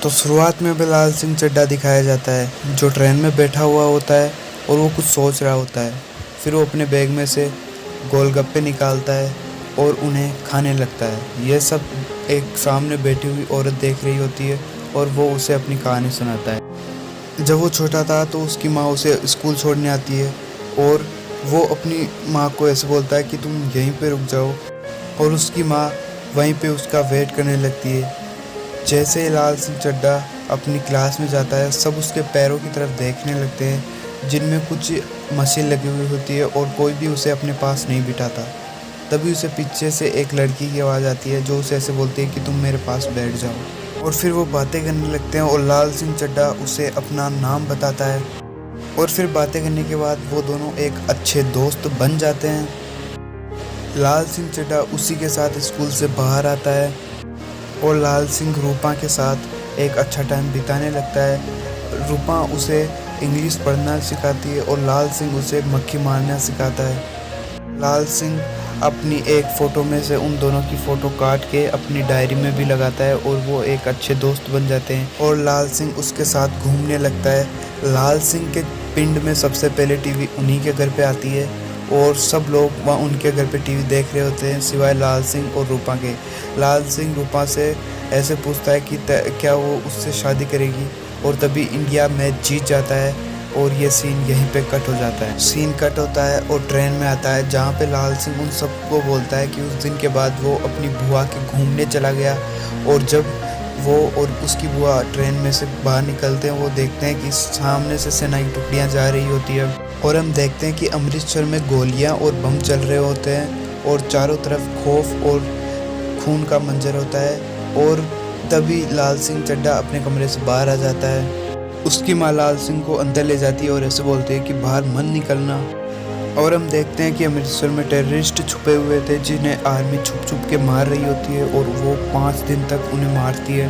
तो शुरुआत में लाल सिंह चड्ढा दिखाया जाता है जो ट्रेन में बैठा हुआ होता है और वो कुछ सोच रहा होता है। फिर वो अपने बैग में से गोलगप्पे निकालता है और उन्हें खाने लगता है। यह सब एक सामने बैठी हुई औरत देख रही होती है और वो उसे अपनी कहानी सुनाता है। जब वो छोटा था तो उसकी माँ उसे स्कूल छोड़ने आती है और वो अपनी माँ को ऐसे बोलता है कि तुम यहीं पे रुक जाओ, और उसकी माँ वहीं पे उसका वेट करने लगती है। जैसे ही लाल सिंह चड्ढा अपनी क्लास में जाता है, सब उसके पैरों की तरफ देखने लगते हैं जिनमें कुछ मशीन लगी हुई होती है और कोई भी उसे अपने पास नहीं बिठाता। तभी उसे पीछे से एक लड़की की आवाज़ आती है जो उसे ऐसे बोलती है कि तुम मेरे पास बैठ जाओ, और फिर वो बातें करने लगते हैं और लाल सिंह चड्ढा उसे अपना नाम बताता है। और फिर बातें करने के बाद वो दोनों एक अच्छे दोस्त बन जाते हैं। लाल सिंह चड्ढा उसी के साथ स्कूल से बाहर आता है और लाल सिंह रूपा के साथ एक अच्छा टाइम बिताने लगता है। रूपा उसे इंग्लिश पढ़ना सिखाती है और लाल सिंह उसे मक्खी मारना सिखाता है। लाल सिंह अपनी एक फ़ोटो में से उन दोनों की फ़ोटो काट के अपनी डायरी में भी लगाता है और वो एक अच्छे दोस्त बन जाते हैं और लाल सिंह उसके साथ घूमने लगता है। लाल सिंह के पिंड में सबसे पहले टीवी उन्हीं के घर पे आती है और सब लोग वहाँ उनके घर पे टीवी देख रहे होते हैं सिवाय लाल सिंह और रूपा के। लाल सिंह रूपा से ऐसे पूछता है कि क्या वो उससे शादी करेगी, और तभी इंडिया मैच जीत जाता है और ये सीन यहीं पे कट हो जाता है। सीन कट होता है और ट्रेन में आता है जहाँ पे लाल सिंह उन सबको बोलता है कि उस दिन के बाद वो अपनी बुआ के घूमने चला गया, और जब वो और उसकी बुआ ट्रेन में से बाहर निकलते हैं वो देखते हैं कि सामने से सेना की टुकड़ियाँ जा रही होती है और हम देखते हैं कि अमृतसर में गोलियाँ और बम चल रहे होते हैं और चारों तरफ खौफ और खून का मंजर होता है। और तभी लाल सिंह चड्ढा अपने कमरे से बाहर आ जाता है। उसकी माँ लाल सिंह को अंदर ले जाती है और ऐसे बोलती है कि बाहर मत निकलना। और हम देखते हैं कि अमृतसर में टेररिस्ट छुपे हुए थे जिन्हें आर्मी छुप छुप के मार रही होती है और वो 5 दिन तक उन्हें मारती है,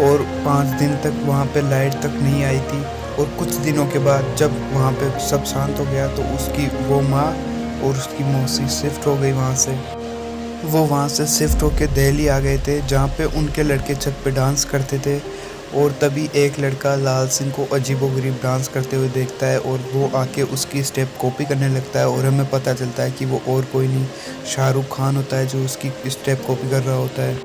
और 5 दिन तक वहाँ पे लाइट तक नहीं आई थी। और कुछ दिनों के बाद जब वहाँ पे सब शांत हो गया तो उसकी वो माँ और उसकी मौसी शिफ्ट हो गई वहाँ से। वो वहाँ से शिफ्ट होके दिल्ली आ गए थे जहाँ पे उनके लड़के छत पे डांस करते थे, और तभी एक लड़का लाल सिंह को अजीबोगरीब डांस करते हुए देखता है और वो आके उसकी स्टेप कॉपी करने लगता है। और हमें पता चलता है कि वो और कोई नहीं, शाहरुख खान होता है जो उसकी स्टेप कॉपी कर रहा होता है।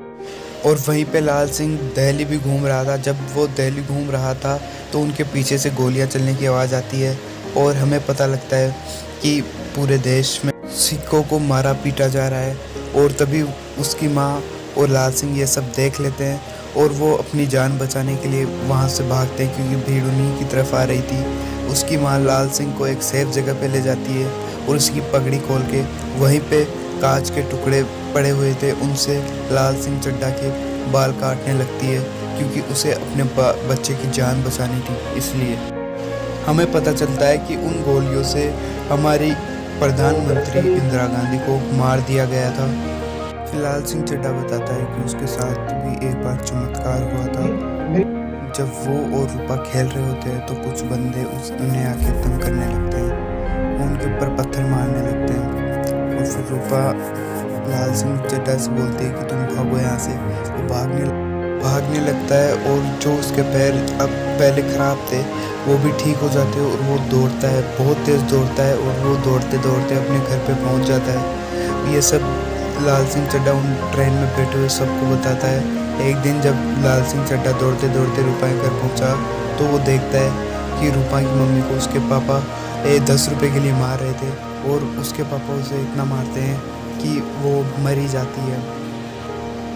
और वहीं पे लाल सिंह दिल्ली भी घूम रहा था। जब वो दिल्ली घूम रहा था तो उनके पीछे से गोलियां चलने की आवाज़ आती है और हमें पता लगता है कि पूरे देश में सिखों को मारा पीटा जा रहा है। और तभी उसकी माँ और लाल सिंह ये सब देख लेते हैं और वो अपनी जान बचाने के लिए वहाँ से भागते हैं क्योंकि भीड़ उन्हीं की तरफ आ रही थी। उसकी माँ लाल सिंह को एक सेफ जगह पे ले जाती है और उसकी पगड़ी खोल के वहीं पे कांच के टुकड़े पड़े हुए थे उनसे लाल सिंह चड्ढा के बाल काटने लगती है क्योंकि उसे अपने बच्चे की जान बचानी थी। इसलिए हमें पता चलता है कि उन गोलियों से हमारी प्रधानमंत्री इंदिरा गांधी को मार दिया गया था। फिर लाल सिंह चड्ढा बताता है कि उसके साथ भी एक बार चमत्कार हुआ था। जब वो और रूपा खेल रहे होते हैं तो कुछ बंदे उन्हें आके तंग करने लगते हैं, वो उनके ऊपर पत्थर मारने लगते हैं। और फिर रूपा लाल सिंह चड्ढा से बोलती है कि तुम भागो यहाँ से। वो भागने लगता है और जो उसके पैर अब पहले ख़राब थे वो भी ठीक हो जाते हैं और वो दौड़ता है, बहुत तेज़ दौड़ता है और वो दौड़ते दौड़ते अपने घर पे पहुंच जाता है। ये सब लाल सिंह चड्ढा उन ट्रेन में बैठे हुए सबको बताता है। एक दिन जब लाल सिंह चड्ढा दौड़ते दौड़ते रूपा के घर पहुंचा तो वो देखता है कि रूपा की मम्मी को उसके पापा 10 रुपये के लिए मार रहे थे और उसके पापा उसे इतना मारते हैं कि वो मरी जाती है।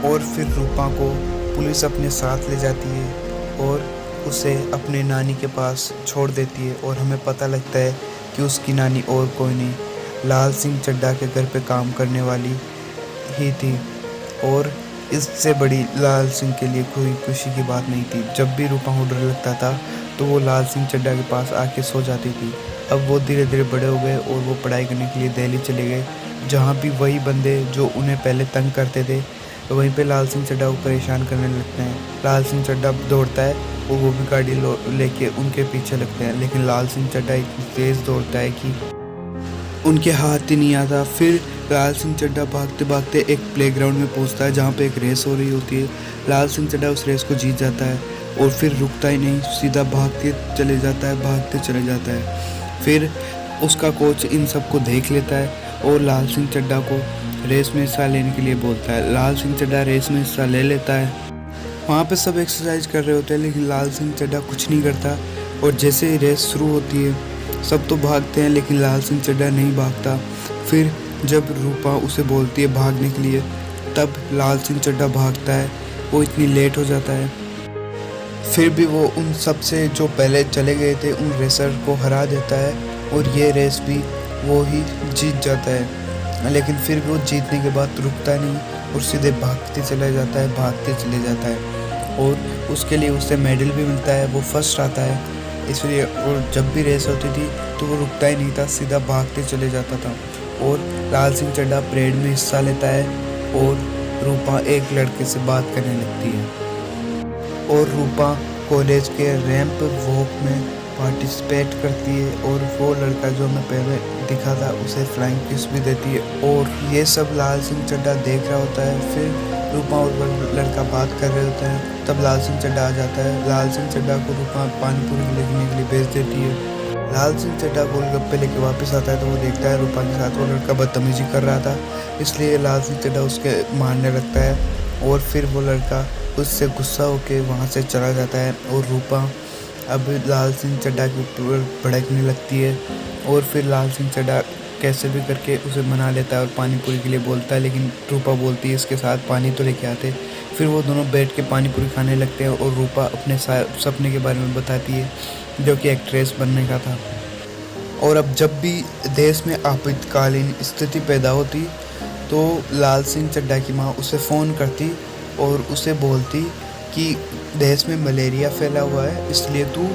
और फिर रूपा को पुलिस अपने साथ ले जाती है और उसे अपने नानी के पास छोड़ देती है। और हमें पता लगता है कि उसकी नानी और कोई नहीं, लाल सिंह चड्ढा के घर पे काम करने वाली ही थी। और इससे बड़ी लाल सिंह के लिए कोई खुशी की बात नहीं थी। जब भी रूपा को डर लगता था तो वो लाल सिंह चड्ढा के पास आके सो जाती थी। अब वो धीरे धीरे बड़े हो गए और वो पढ़ाई करने के लिए दिल्ली चले गए, जहाँ भी वही बंदे जो उन्हें पहले तंग करते थे वहीं पे लाल सिंह चड्ढा को परेशान करने लगते हैं। लाल सिंह चड्ढा दौड़ता है और वो भी गाड़ी लेके उनके पीछे लगते हैं, लेकिन लाल सिंह चड्ढा इतनी तेज़ दौड़ता है कि उनके हाथ ही नहीं आता। फिर लाल सिंह चड्ढा भागते भागते एक प्लेग्राउंड में पहुंचता है जहाँ पे एक रेस हो रही होती है। लाल सिंह चड्ढा उस रेस को जीत जाता है और फिर रुकता ही नहीं, सीधा भागते चले जाता है, भागते चले जाता है। फिर उसका कोच इन सबको देख लेता है और लाल सिंह चड्ढा को रेस में हिस्सा लेने के लिए बोलता है। लाल सिंह चड्ढा रेस में हिस्सा ले लेता है। वहाँ पे सब एक्सरसाइज कर रहे होते हैं लेकिन लाल सिंह चड्ढा कुछ नहीं करता। और जैसे ही रेस शुरू होती है सब तो भागते हैं लेकिन लाल सिंह चड्ढा नहीं भागता। फिर जब रूपा उसे बोलती है भागने के लिए तब लाल सिंह चड्ढा भागता है। वो इतनी लेट हो जाता है, फिर भी वो उन सब से जो पहले चले गए थे उन रेसर को हरा देता है और ये रेस भी वो ही जीत जाता है। लेकिन फिर भी वो जीतने के बाद रुकता नहीं और सीधे भागते चले जाता है, भागते चले जाता है और उसके लिए उसे मेडल भी मिलता है, वो फर्स्ट आता है। इसलिए और जब भी रेस होती थी तो वो रुकता ही नहीं था, सीधा भागते चले जाता था। और लाल सिंह चड्ढा परेड में हिस्सा लेता है और रूपा एक लड़के से बात करने लगती है और रूपा कॉलेज के रैंप वॉक में पार्टिसिपेट करती है और वो लड़का जो हमें पहले दिखा था उसे फ्लाइंग किस भी देती है। और ये सब लाल सिंह चड्ढा देख रहा होता है। फिर रूपा और वो लड़का बात कर रहे होते हैं, तब लाल सिंह चड्ढा आ जाता है। लाल सिंह चड्ढा को रूपा पानी पूरी लेने के लिए भेज देती है। लाल सिंह चड्ढा गोलगप्पे लेके वापस आता है तो वो देखता है रूपा के साथ वो लड़का बदतमीजी कर रहा था, इसलिए लाल सिंह चड्ढा उसके मारने लगता है और फिर वो लड़का उससे गुस्सा होकर वहाँ से चला जाता है। और रूपा अब लाल सिंह चड्ढा के ऊपर भड़कने लगती है और फिर लाल सिंह चड्ढा कैसे भी करके उसे मना लेता है और पानी पूरी के लिए बोलता है, लेकिन रूपा बोलती है इसके साथ पानी तो लेके आते। फिर वो दोनों बैठ के पानी पूरी खाने लगते हैं और रूपा अपने सपने के बारे में बताती है जो कि एक्ट्रेस बनने का था। और अब जब भी देश में आपातकालीन स्थिति पैदा होती तो लाल सिंह चड्ढा की माँ उसे फ़ोन करती और उसे बोलती कि देश में मलेरिया फैला हुआ है, इसलिए तू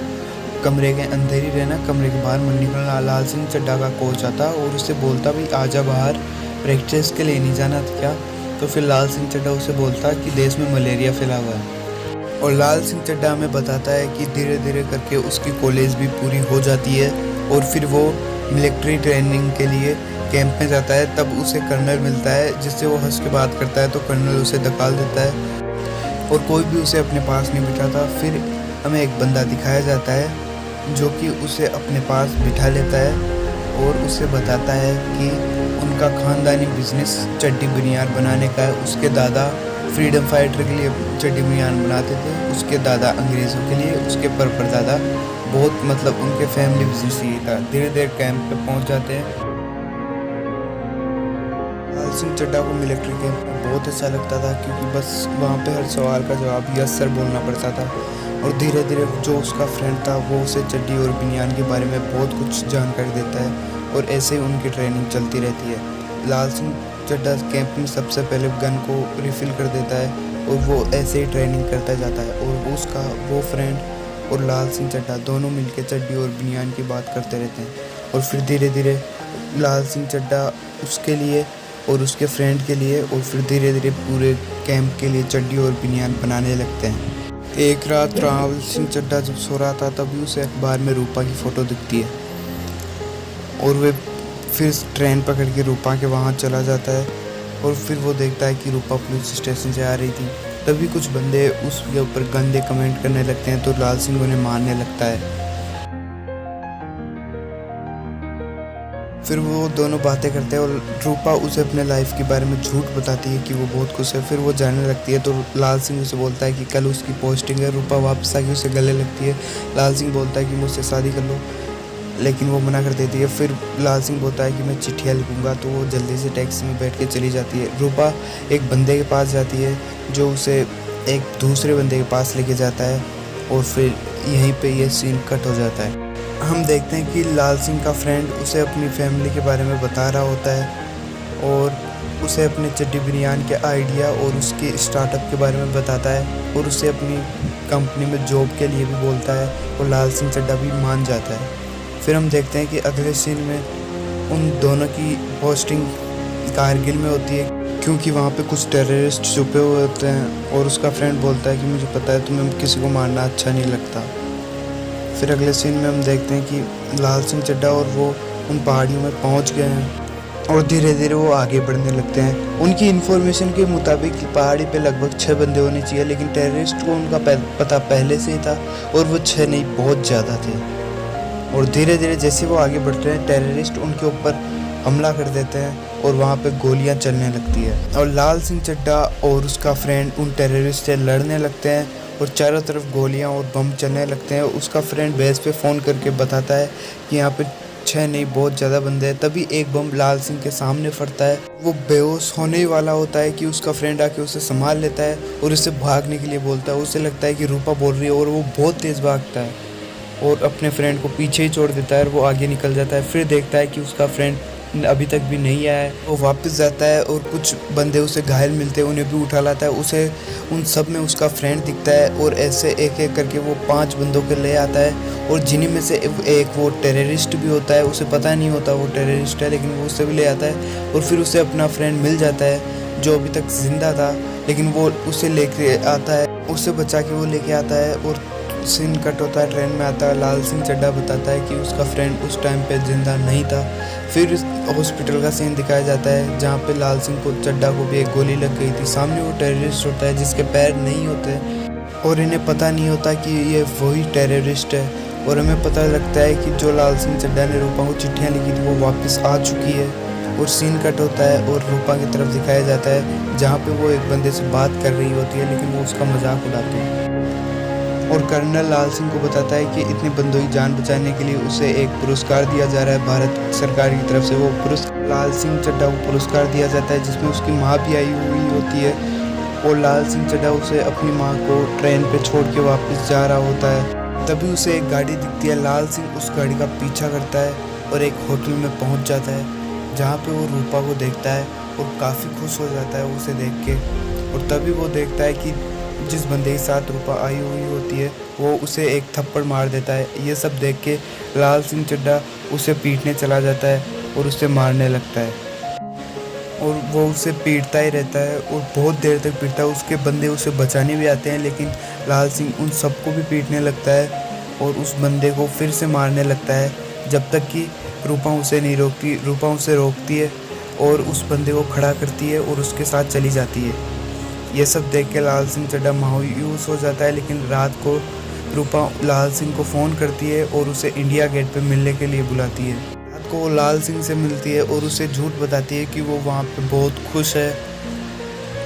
कमरे के अंदर ही रहना, कमरे के बाहर मत निकलना। लाल सिंह चड्ढा का कोच आता और उसे बोलता भाई आजा बाहर, प्रैक्टिस के लिए नहीं जाना था क्या? तो फिर लाल सिंह चड्ढा उसे बोलता कि देश में मलेरिया फैला हुआ है। और लाल सिंह चड्ढा हमें बताता है कि धीरे धीरे करके उसकी कॉलेज भी पूरी हो जाती है और फिर वो मिलिट्री ट्रेनिंग के लिए कैंप में जाता है। तब उसे कर्नल मिलता है जिससे वो हंस के बात करता है तो कर्नल उसे धकाल देता है और कोई भी उसे अपने पास नहीं बिठाता। फिर हमें एक बंदा दिखाया जाता है जो कि उसे अपने पास बिठा लेता है और उसे बताता है कि उनका ख़ानदानी बिजनेस चड्डी बनियान बनाने का है। उसके दादा फ्रीडम फाइटर के लिए चड्डी बनियान बनाते थे, उसके दादा अंग्रेज़ों के लिए, उसके परदादा बहुत मतलब उनके फैमिली बिजनेस ही था। धीरे धीरे कैंप पे पहुंच जाते हैं। लाल सिंह चड्ढा को मिलिट्री कैंप में बहुत अच्छा लगता था क्योंकि बस वहाँ पे हर सवाल का जवाब यस सर बोलना पड़ता था। और धीरे धीरे जो उसका फ्रेंड था वो उसे चड्डी और बनियान के बारे में बहुत कुछ जानकारी देता है और ऐसे ही उनकी ट्रेनिंग चलती रहती है। लाल सिंह चड्ढा कैंप में सबसे पहले गन को रिफ़िल कर देता है और वो ऐसे ही ट्रेनिंग करता जाता है और उसका वो फ्रेंड और लाल सिंह चड्ढा दोनों मिलकर चड्डी और बनियान की बात करते रहते हैं। और फिर धीरे धीरे लाल सिंह चड्ढा उसके लिए और उसके फ्रेंड के लिए और फिर धीरे धीरे पूरे कैंप के लिए चड्डी और बनियान बनाने लगते हैं। एक रात लाल सिंह चड्ढा जब सो रहा था तभी उसे अखबार में रूपा की फ़ोटो दिखती है और वे फिर ट्रेन पकड़ के रूपा के वहाँ चला जाता है और फिर वो देखता है कि रूपा पुलिस स्टेशन से आ रही थी। तभी कुछ बंदे उसके ऊपर गंदे कमेंट करने लगते हैं तो लाल सिंह उन्हें मारने लगता है। फिर वो दोनों बातें करते हैं और रूपा उसे अपने लाइफ के बारे में झूठ बताती है कि वो बहुत खुश है। फिर वो जाने लगती है तो लाल सिंह उसे बोलता है कि कल उसकी पोस्टिंग है। रूपा वापस आके उसे गले लगती है। लाल सिंह बोलता है कि मुझसे शादी कर लो, लेकिन वो मना कर देती है। फिर लाल सिंह बोलता है कि मैं चिट्ठियाँ लिखूँगा, तो वो जल्दी से टैक्सी में बैठ के चली जाती है। रूपा एक बंदे के पास जाती है जो उसे एक दूसरे बंदे के पास लेके जाता है और फिर यहीं पे ये सीन कट हो जाता है। हम देखते हैं कि लाल सिंह का फ्रेंड उसे अपनी फैमिली के बारे में बता रहा होता है और उसे अपने चड्डी बनियान के आइडिया और उसके स्टार्टअप के बारे में बताता है और उसे अपनी कंपनी में जॉब के लिए भी बोलता है और लाल सिंह चड्ढा भी मान जाता है। फिर हम देखते हैं कि अगले सीन में उन दोनों की पोस्टिंग कारगिल में होती है क्योंकि वहाँ पे कुछ टेररिस्ट छुपे हुए होते हैं और उसका फ्रेंड बोलता है कि मुझे पता है तुम्हें किसी को मारना अच्छा नहीं लगता। फिर अगले सीन में हम देखते हैं कि लाल सिंह चड्ढा और वो उन पहाड़ियों में पहुंच गए हैं और धीरे धीरे वो आगे बढ़ने लगते हैं। उनकी इन्फॉर्मेशन के मुताबिक पहाड़ी पे लगभग 6 बंदे होने चाहिए, लेकिन टेररिस्ट को उनका पता पहले से ही था और वो 6 नहीं बहुत ज़्यादा थे। और धीरे धीरे जैसे वो आगे बढ़ते हैं, टेररिस्ट उनके ऊपर हमला कर देते हैं और वहाँ पे गोलियाँ चलने लगती है और लाल सिंह चड्ढा और उसका फ्रेंड उन टेररिस्ट से लड़ने लगते हैं और चारों तरफ गोलियाँ और बम चलने लगते हैं। उसका फ्रेंड बेस पे फ़ोन करके बताता है कि यहाँ पे 6 नहीं बहुत ज़्यादा बंदे हैं। तभी एक बम लाल सिंह के सामने फटता है। वो बेहोश होने ही वाला होता है कि उसका फ्रेंड आके उसे संभाल लेता है और उसे भागने के लिए बोलता है। उसे लगता है कि रूपा बोल रही है और वो बहुत तेज़ भागता है और अपने फ्रेंड को पीछे ही छोड़ देता है और वो आगे निकल जाता है। फिर देखता है कि उसका फ्रेंड अभी तक भी नहीं आया है। वो वापस जाता है और कुछ बंदे उसे घायल मिलते हैं, उन्हें भी उठा लाता है। उसे उन सब में उसका फ्रेंड दिखता है और ऐसे एक एक करके वो 5 बंदों के ले आता है और जिन्हीं में से एक वो टेररिस्ट भी होता है। उसे पता नहीं होता वो टेररिस्ट है, लेकिन वो उसे भी ले आता है और फिर उसे अपना फ्रेंड मिल जाता है जो अभी तक जिंदा था, लेकिन वो उसे लेके आता है, उसे बचा के वो लेके आता है। और सीन कट होता है, ट्रेन में आता है। लाल सिंह चड्ढा बताता है कि उसका फ्रेंड उस टाइम पे जिंदा नहीं था। फिर हॉस्पिटल का सीन दिखाया जाता है जहाँ पे लाल सिंह को चड्ढा को भी एक गोली लग गई थी। सामने वो टेररिस्ट होता है जिसके पैर नहीं होते और इन्हें पता नहीं होता कि ये वही टेररिस्ट है। और हमें पता लगता है कि जो लाल सिंह चड्ढा ने रूपा को चिट्ठियाँ लिखी थी वो वापस आ चुकी है। और सीन कट होता है और रूपा की तरफ दिखाया जाता है जहाँ पे वो एक बंदे से बात कर रही होती है, लेकिन वो उसका मजाक उड़ाते हैं। और कर्नल लाल सिंह को बताता है कि इतने बंदों की जान बचाने के लिए उसे एक पुरस्कार दिया जा रहा है भारत सरकार की तरफ से। वो पुरस्कार लाल सिंह चड्ढा को पुरस्कार दिया जाता है जिसमें उसकी माँ भी आई हुई होती है। और लाल सिंह चड्ढा उसे अपनी माँ को ट्रेन पे छोड़ के वापस जा रहा होता है। तभी उसे एक गाड़ी दिखती है। लाल सिंह उस गाड़ी का पीछा करता है और एक होटल में पहुँच जाता है जहाँ पे वो रूपा को देखता है और काफ़ी खुश हो जाता है उसे देख के। और तभी वो देखता है कि जिस बंदे के साथ रूपा आई हुई होती है वो उसे एक थप्पड़ मार देता है। ये सब देख के लाल सिंह चड्ढा उसे पीटने चला जाता है और उसे मारने लगता है और वो उसे पीटता ही रहता है और बहुत देर तक पीटता है। उसके बंदे उसे बचाने भी आते हैं, लेकिन लाल सिंह उन सबको भी पीटने लगता है और उस बंदे को फिर से मारने लगता है जब तक कि रूपा उसे नहीं रोकती। रूपा उसे रोकती है और उस बंदे को खड़ा करती है और उसके साथ चली जाती है। ये सब देख के लाल सिंह चड्ढा मायूस हो जाता है, लेकिन रात को रूपा लाल सिंह को फ़ोन करती है और उसे इंडिया गेट पे मिलने के लिए बुलाती है। रात को वो लाल सिंह से मिलती है और उसे झूठ बताती है कि वो वहाँ पे बहुत खुश है।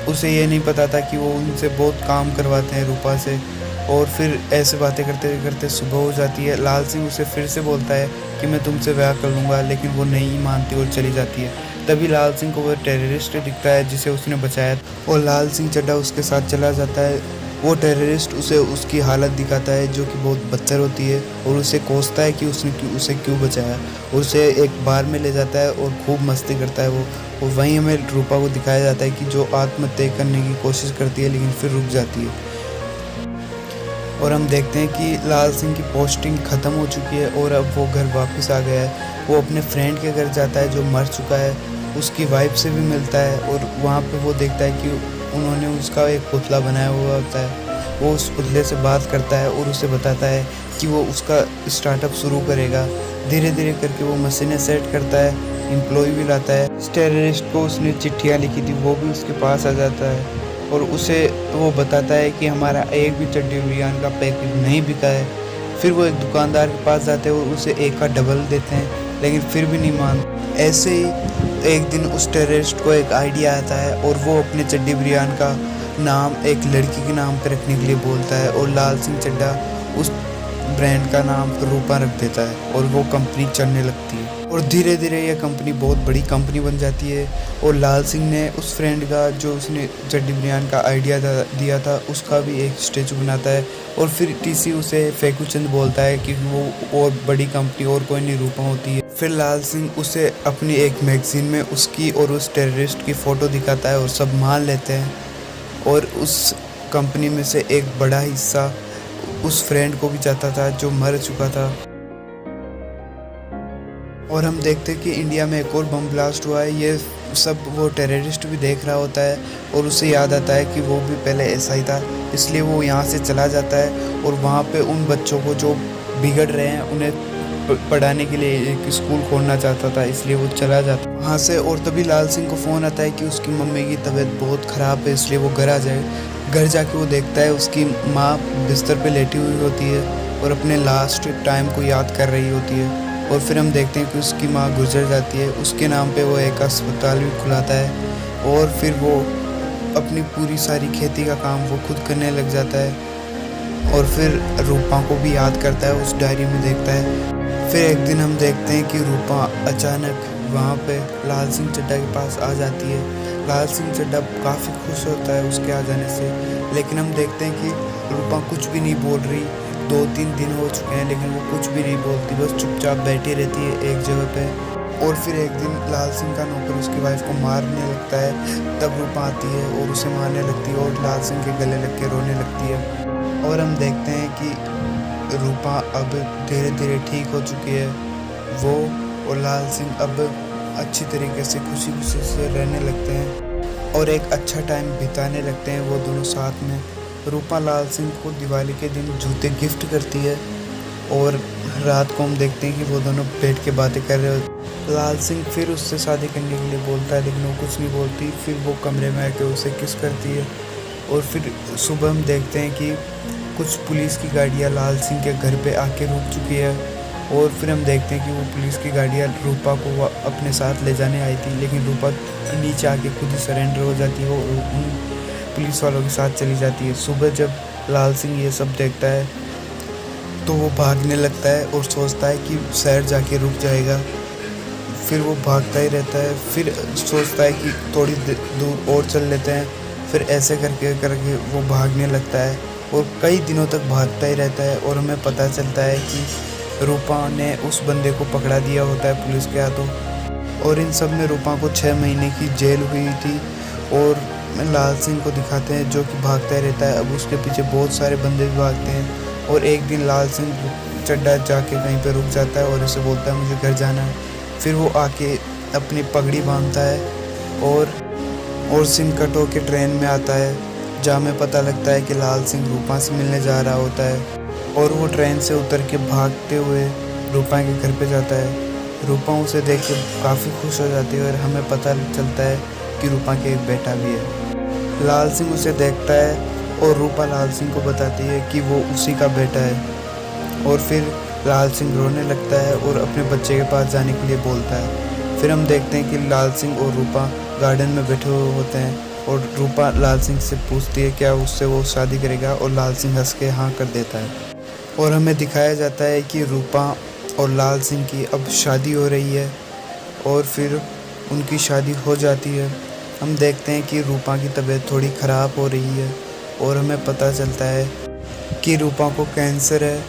उसे ये नहीं पता था कि वो उनसे बहुत काम करवाते हैं रूपा से। और फिर ऐसे बातें करते करते सुबह हो जाती है। लाल सिंह उसे फिर से बोलता है कि मैं तुमसे ब्याह कर लूँगा, लेकिन वो नहीं मानती और चली जाती है। तभी लाल सिंह को वो टेररिस्ट दिखता है जिसे उसने बचाया और लाल सिंह चड्ढा उसके साथ चला जाता है। वो टेररिस्ट उसे उसकी हालत दिखाता है जो कि बहुत बदतर होती है और उसे कोसता है कि उसने उसे क्यों बचाया और उसे एक बार में ले जाता है और खूब मस्ती करता है वो। और वहीं हमें रूपा को दिखाया जाता है कि जो आत्महत्या करने की कोशिश करती है लेकिन फिर रुक जाती है। और हम देखते हैं कि लाल सिंह की पोस्टिंग ख़त्म हो चुकी है और अब वो घर वापस आ गया है। वो अपने फ्रेंड के घर जाता है जो मर चुका है, उसकी वाइफ से भी मिलता है और वहाँ पे वो देखता है कि उन्होंने उसका एक पुतला बनाया हुआ होता है। वो उस पुतले से बात करता है और उसे बताता है कि वो उसका स्टार्टअप शुरू करेगा। धीरे धीरे करके वो मशीनें सेट करता है, एम्प्लॉय भी लाता है। इस टेररिस्ट को उसने चिट्ठियाँ लिखी थी वो भी उसके पास आ जाता है और उसे वो बताता है कि हमारा एक भी चड्डी बिरयानी का पैकेट नहीं बिका है। फिर वो एक दुकानदार के पास जाते हैं और उसे एक का डबल देते हैं, लेकिन फिर भी नहीं मानते। ऐसे ही एक दिन उस टेररिस्ट को एक आइडिया आता है और वो अपने चड्डी बिरयानी का नाम एक लड़की के नाम पर रखने के लिए बोलता है और लाल सिंह चड्ढा उस ब्रांड का नाम रूपा रख देता है और वो कंपनी चलने लगती है। और धीरे धीरे यह कंपनी बहुत बड़ी कंपनी बन जाती है और लाल सिंह ने उस फ्रेंड का जो उसने चड्डी बिरयानी का आइडिया दिया था उसका भी एक स्टैचू बनाता है। और फिर टीसी उसे फेकू चंद बोलता है कि वो और बड़ी कंपनी और कोई नहीं रूपा होती है। फिर लाल सिंह उसे अपनी एक मैगजीन में उसकी और उस टेररिस्ट की फ़ोटो दिखाता है और सब मान लेते हैं। और उस कंपनी में से एक बड़ा हिस्सा उस फ्रेंड को भी जाता था जो मर चुका था। और हम देखते हैं कि इंडिया में एक और बम ब्लास्ट हुआ है। ये सब वो टेररिस्ट भी देख रहा होता है और उसे याद आता है कि वो भी पहले ऐसा ही था, इसलिए वो यहाँ से चला जाता है और वहाँ पे उन बच्चों को जो बिगड़ रहे हैं उन्हें पढ़ाने के लिए एक स्कूल खोलना चाहता था, इसलिए वो चला जाता वहाँ से। और तभी लाल सिंह को फ़ोन आता है कि उसकी मम्मी की तबीयत बहुत ख़राब है, इसलिए वो घर आ जाए। घर जाके वो देखता है उसकी माँ बिस्तर पे लेटी हुई होती है और अपने लास्ट टाइम को याद कर रही होती है। और फिर हम देखते हैं कि उसकी माँ गुजर जाती है। उसके नाम पे वो एक अस्पताल भी खुलाता है और फिर वो अपनी पूरी सारी खेती का काम वो खुद करने लग जाता है। और फिर रूपा को भी याद करता है, उस डायरी में देखता है। फिर एक दिन हम देखते हैं कि रूपा अचानक वहाँ पे लाल सिंह चड्ढा के पास आ जाती है। लाल सिंह चड्ढा काफ़ी खुश होता है उसके आ जाने से, लेकिन हम देखते हैं कि रूपा कुछ भी नहीं बोल रही। 2-3 दिन हो चुके हैं लेकिन वो कुछ भी नहीं बोलती, बस चुपचाप बैठी रहती है एक जगह पे। और फिर एक दिन लाल सिंह का नौकर उसकी वाइफ को मारने लगता है। तब रूपा आती है और उसे मारने लगती है और लाल सिंह के गले लग के रोने लगती है। और हम देखते हैं कि रूपा अब धीरे धीरे ठीक हो चुकी है। वो और लाल सिंह अब अच्छी तरीके से खुशी खुशी से रहने लगते हैं और एक अच्छा टाइम बिताने लगते हैं वो दोनों साथ में। रूपा लाल सिंह को दिवाली के दिन जूते गिफ्ट करती है और रात को हम देखते हैं कि वो दोनों बैठ के बातें कर रहे हो। लाल सिंह फिर उससे शादी करने के लिए बोलता है लेकिन वो कुछ नहीं बोलती। फिर वो कमरे में आके उसे किस करती है। और फिर सुबह हम देखते हैं कि कुछ पुलिस की गाड़ियाँ लाल सिंह के घर पे आके रुक चुकी है। और फिर हम देखते हैं कि वो पुलिस की गाड़ियाँ रूपा को अपने साथ ले जाने आई थी, लेकिन रूपा नीचे आके खुद ही सरेंडर हो जाती है और उन पुलिस वालों के साथ चली जाती है। सुबह जब लाल सिंह ये सब देखता है तो वो भागने लगता है और सोचता है कि शहर जाके रुक जाएगा। फिर वो भागता ही रहता है। फिर सोचता है कि थोड़ी दूर और चल लेते हैं। फिर ऐसे करके करके वो भागने लगता है और कई दिनों तक भागता ही रहता है। और हमें पता चलता है कि रूपा ने उस बंदे को पकड़ा दिया होता है पुलिस के हाथों। और इन सब में रूपा को 6 महीने की जेल हुई थी। और लाल सिंह को दिखाते हैं जो कि भागता ही रहता है। अब उसके पीछे बहुत सारे बंदे भी भागते हैं। और एक दिन लाल सिंह चड्ढा जाके कहीं पे रुक जाता है और उसे बोलता है मुझे घर जाना है। फिर वो आके अपनी पगड़ी बांधता है और सिंह कटो के ट्रेन में आता है, जहाँ में पता लगता है कि लाल सिंह रूपा से मिलने जा रहा होता है। और वो ट्रेन से उतर के भागते हुए रूपा के घर पे जाता है। रूपा उसे देख के काफ़ी खुश हो जाती है और हमें पता चलता है कि रूपा के एक बेटा भी है। लाल सिंह उसे देखता है और रूपा लाल सिंह को बताती है कि वो उसी का बेटा है। और फिर लाल सिंह रोने लगता है और अपने बच्चे के पास जाने के लिए बोलता है। फिर हम देखते हैं कि लाल सिंह और रूपा गार्डन में बैठे हुए होते हैं और रूपा लाल सिंह से पूछती है क्या उससे वो शादी करेगा, और लाल सिंह हंस के हाँ कर देता है। और हमें दिखाया जाता है कि रूपा और लाल सिंह की अब शादी हो रही है और फिर उनकी शादी हो जाती है। हम देखते हैं कि रूपा की तबीयत थोड़ी ख़राब हो रही है और हमें पता चलता है कि रूपा को कैंसर है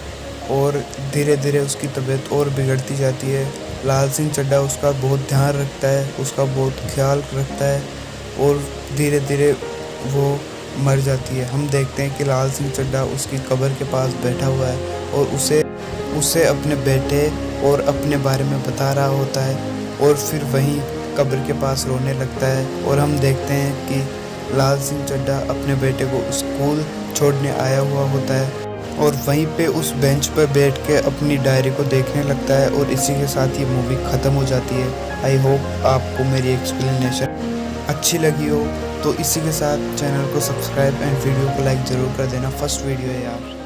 और धीरे धीरे उसकी तबीयत और बिगड़ती जाती है। लाल सिंह चड्ढा उसका बहुत ध्यान रखता है, उसका बहुत ख्याल रखता है और धीरे धीरे वो मर जाती है। हम देखते हैं कि लाल सिंह चड्ढा उसकी कब्र के पास बैठा हुआ है और उसे अपने बेटे और अपने बारे में बता रहा होता है और फिर वहीं कब्र के पास रोने लगता है। और हम देखते हैं कि लाल सिंह चड्ढा अपने बेटे को स्कूल छोड़ने आया हुआ होता है और वहीं पे उस बेंच पर बैठ के अपनी डायरी को देखने लगता है। और इसी के साथ ये मूवी ख़त्म हो जाती है। आई होप आपको मेरी एक्सप्लेनेशन अच्छी लगी हो। तो इसी के साथ चैनल को सब्सक्राइब एंड वीडियो को लाइक ज़रूर कर देना। फर्स्ट वीडियो है यार।